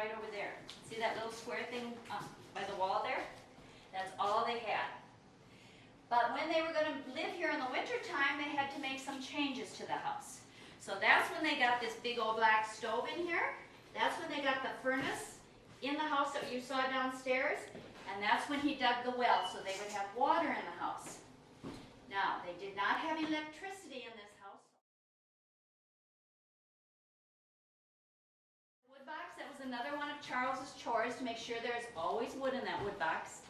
right over there. See that little square thing by the wall there? That's all they had. But when they were going to live here in the winter time, they had to make some changes to the house. So that's when they got this big old black stove in here. That's when they got the furnace in the house that you saw downstairs. And that's when he dug the well, so they would have water in the house. Now, they did not have electricity in this house. Wood box, that was another one of Charles's chores, to make sure there's always wood in that wood box.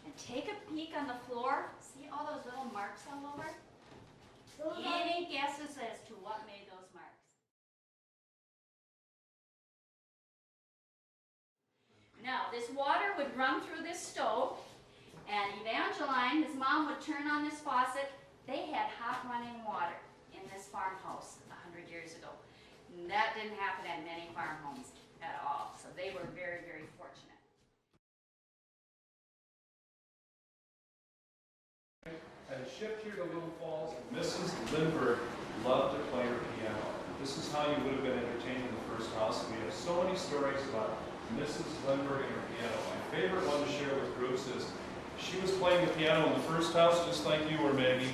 And take a peek on the floor. See all those little marks all over? Any guesses as to what made those marks? Now, this water would run through this stove, and Evangeline, his mom, would turn on this faucet. They had hot running water in this farmhouse 100 years ago. And that didn't happen at many farm homes at all, so they were very, very fortunate. I shipped here to Little Falls, and Mrs. Lindbergh loved to play her piano. This is how you would have been entertained in the first house. And we have so many stories about Mrs. Lindbergh and her piano. My favorite one to share with groups is she was playing the piano in the first house, just like you were, Maggie.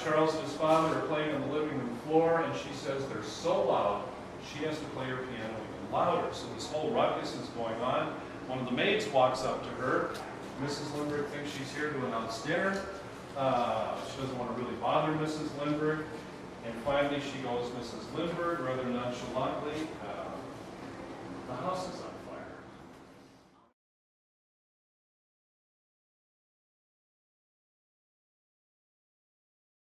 Charles and his father are playing on the living room floor, and she says they're so loud, she has to play her piano even louder. So this whole ruckus is going on. One of the maids walks up to her. Mrs. Lindbergh thinks she's here to announce dinner. She doesn't want to really bother Mrs. Lindbergh. And finally she goes, Mrs. Lindbergh, rather nonchalantly,